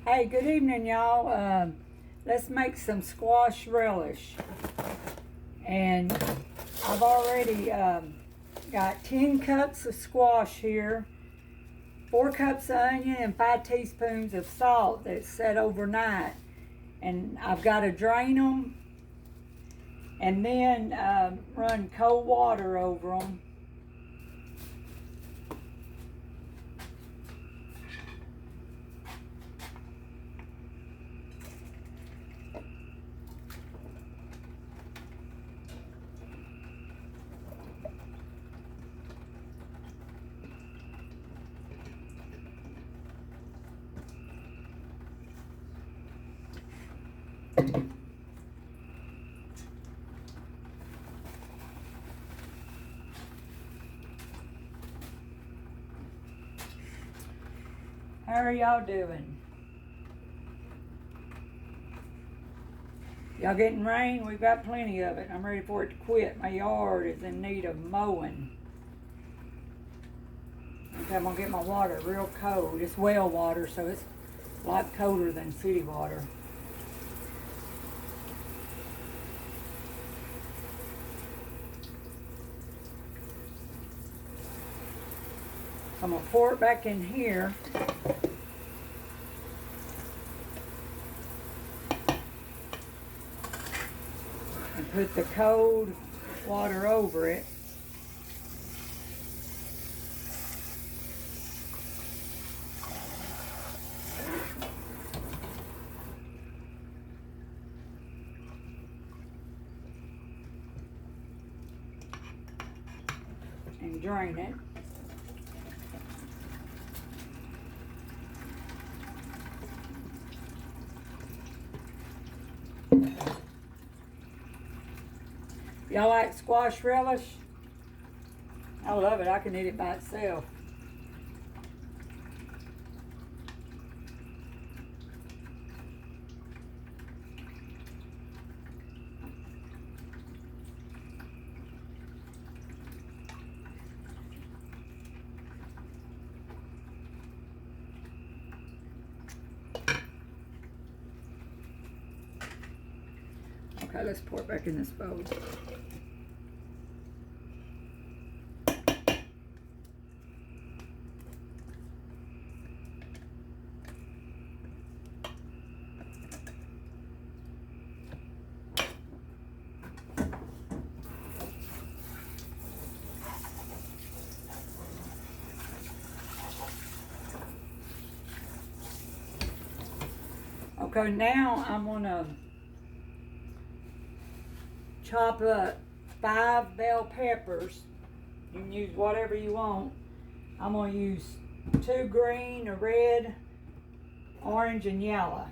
Hey, good evening, y'all. Let's make some squash relish. And I've already got 10 cups of squash here, 4 cups of onion, and 5 teaspoons of salt that's set overnight. And I've got to drain them and then run cold water over them. How are y'all doing? Y'all getting rain? We've got plenty of it. I'm ready for it to quit. My yard is in need of mowing. Okay, I'm gonna get my water real cold. It's well water, so it's a lot colder than city water. I'm gonna pour it back in here. And put the cold water over it. And drain it. Y'all like squash relish? I love it. I can eat it by itself. Okay, let's pour it back in this bowl. Okay, now I'm gonna chop up 5 bell peppers. You can use whatever you want. I'm gonna use 2 green, a red, orange, and yellow.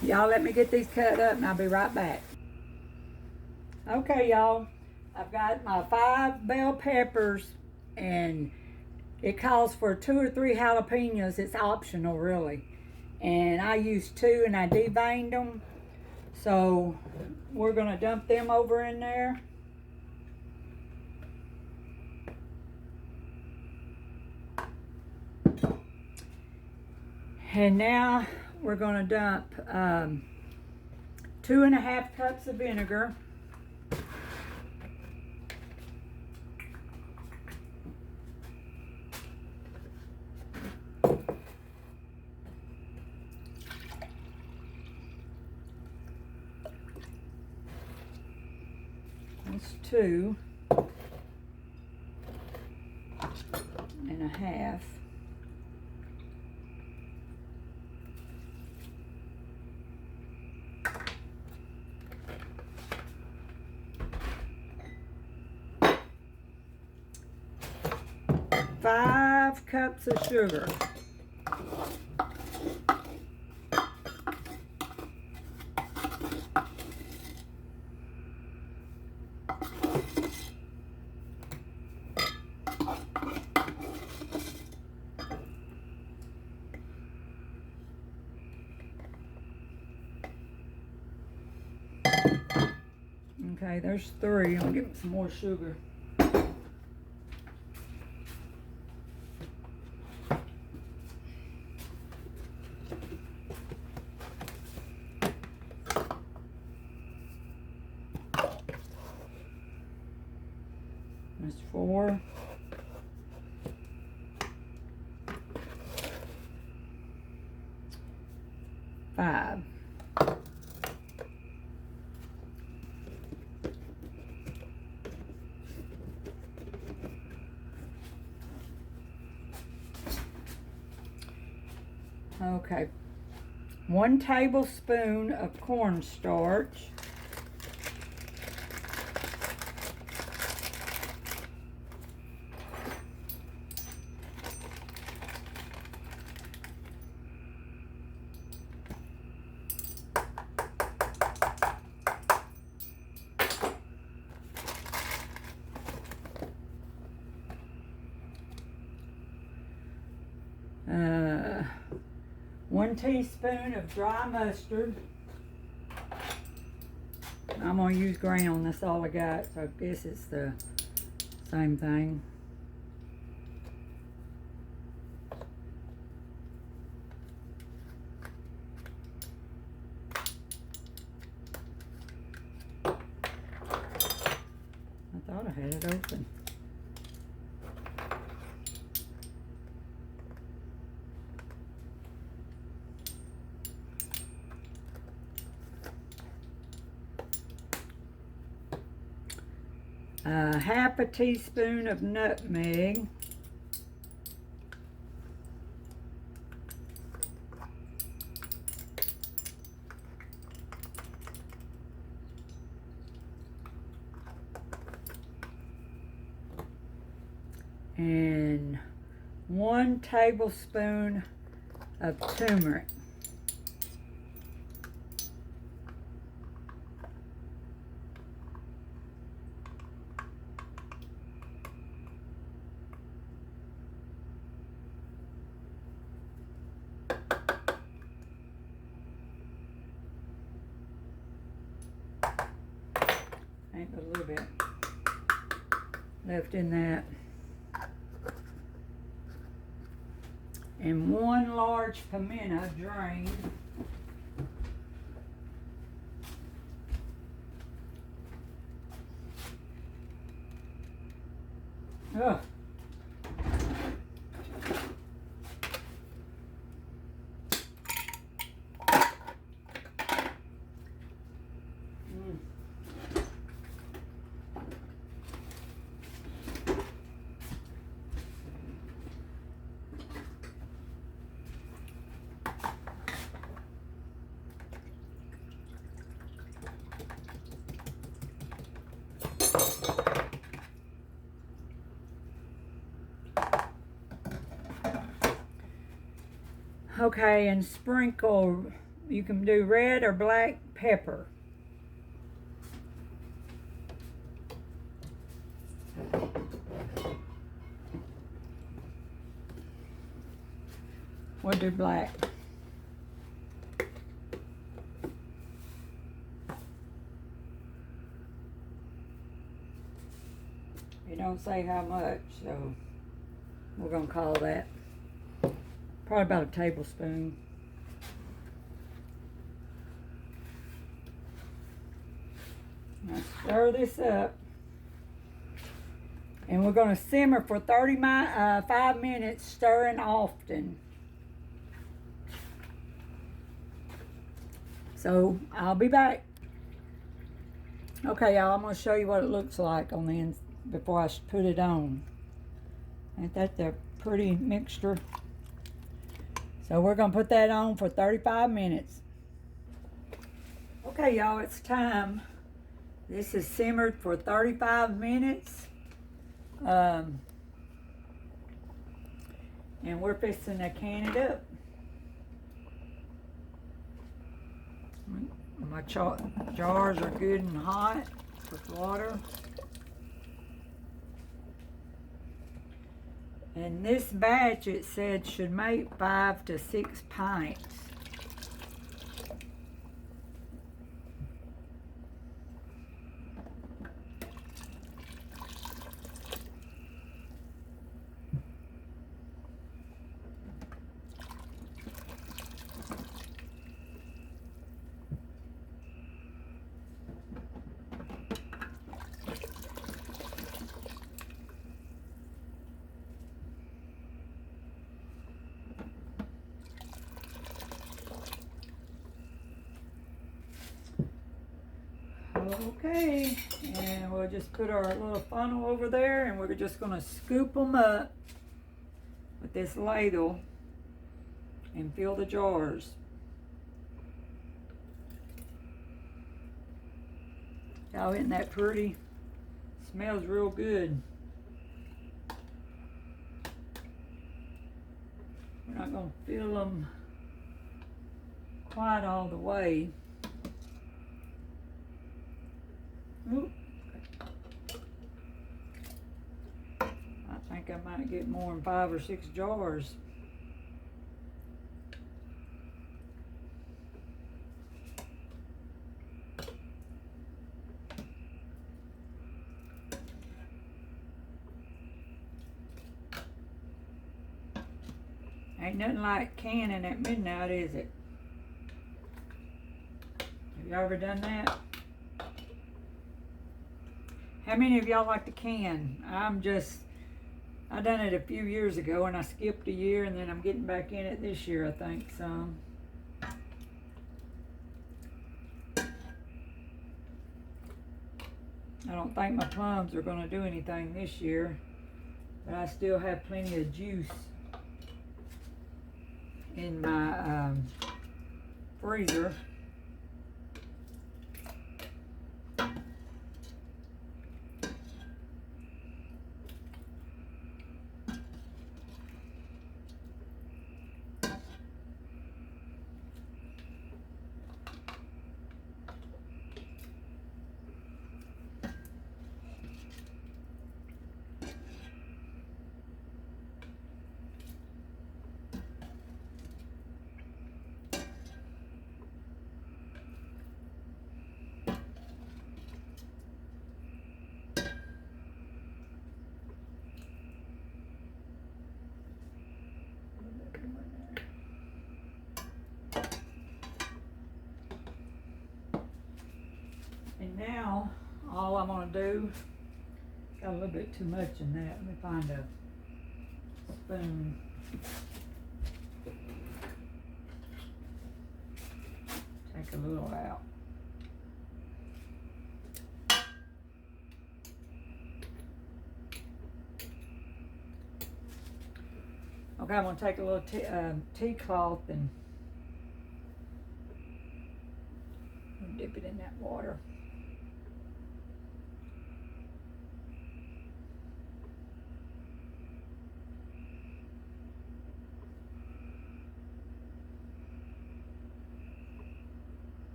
Y'all let me get these cut up and I'll be right back. Okay, y'all. I've got my 5 bell peppers and it calls for 2 or 3 jalapenos. It's optional, really. And I used 2 and I deveined them. So we're gonna dump them over in there. And now we're gonna dump 2½ cups of vinegar. spoons, 2.5. Five cups of sugar. Okay, there's 3. I'll give them some more sugar. There's 4. 5. Okay, 1 tablespoon of cornstarch. Uh, 1 teaspoon of dry mustard. I'm going to use ground, that's all I got, so I guess it's the same thing. I thought I had it open. Half a teaspoon of nutmeg. And 1 tablespoon of turmeric. Ain't but a little bit left in that. And 1 large pimento drained. Ugh. Okay, and sprinkle, you can do red or black pepper. We'll do black. It don't say how much, so we're gonna call that probably about a tablespoon. Now stir this up, and we're gonna simmer for 5 minutes, stirring often. So I'll be back. Okay, y'all, I'm going to show you what it looks like on the before I put it on. Ain't that the pretty mixture? So we're going to put that on for 35 minutes. Okay, y'all, it's time. This is simmered for 35 minutes. And we're fixing to can it up. My jars are good and hot with water. And this batch, it said, should make 5 to 6 pints. Okay, and we'll just put our little funnel over there, and we're just going to scoop them up with this ladle and fill the jars. Y'all, isn't that pretty? Smells real good. We're not going to fill them quite all the way. Oop. I think I might get more than 5 or 6 jars. Ain't nothing like canning at midnight, is it? Have you ever done that? How many of y'all like to can? I done it a few years ago and I skipped a year, and then I'm getting back in it this year, I think, so. I don't think my plums are gonna do anything this year, but I still have plenty of juice in my freezer. And now, all I'm going to do, got a little bit too much in that. Let me find a spoon. Take a little out. Okay, I'm going to take a little tea cloth and dip it in that water.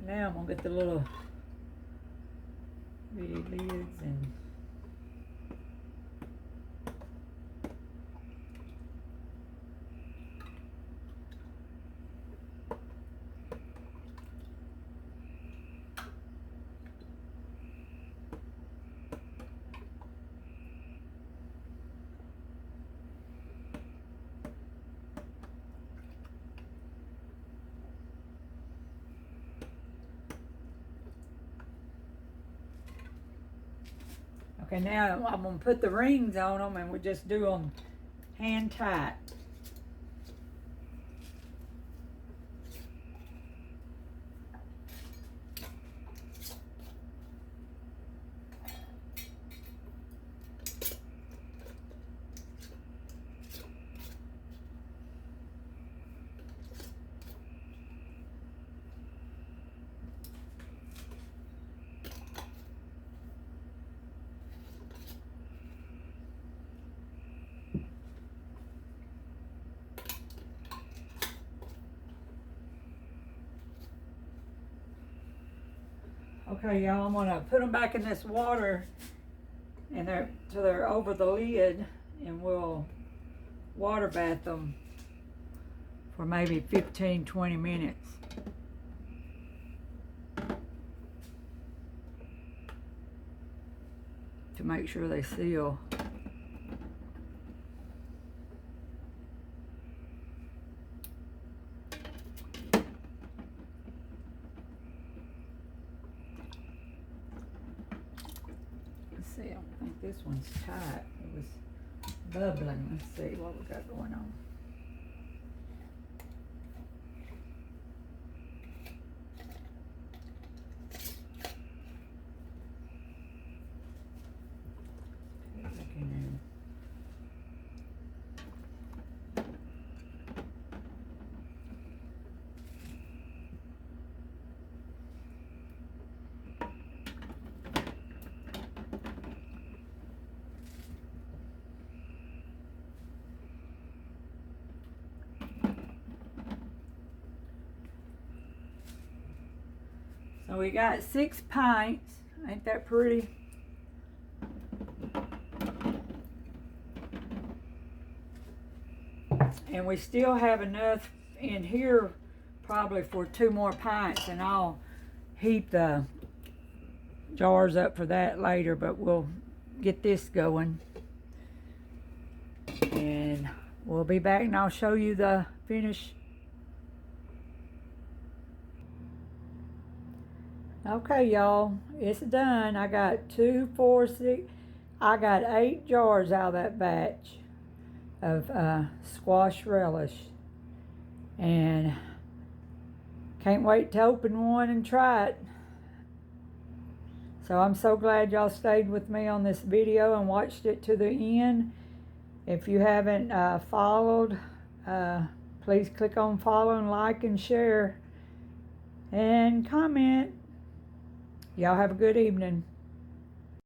Now I'm going to get the little bitty lids and okay, now I'm going to put the rings on them, and we'll just do them hand tight. Okay, y'all, I'm gonna put them back in this water, and they're over the lid, and we'll water bath them for maybe 15-20 minutes. To make sure they seal. Let's see, I don't think this one's tight. It was bubbling. Let's see what we got going on. So we got 6 pints. Ain't that pretty? And we still have enough in here probably for 2 more pints, and I'll heat the jars up for that later, but we'll get this going. And we'll be back and I'll show you the finish. Okay, y'all, it's done. I got 2, 4, 6. I got 8 jars out of that batch of squash relish, and can't wait to open one and try it. So I'm so glad y'all stayed with me on this video and watched it to the end. If you haven't followed, please click on follow and like and share and comment. Y'all have a good evening.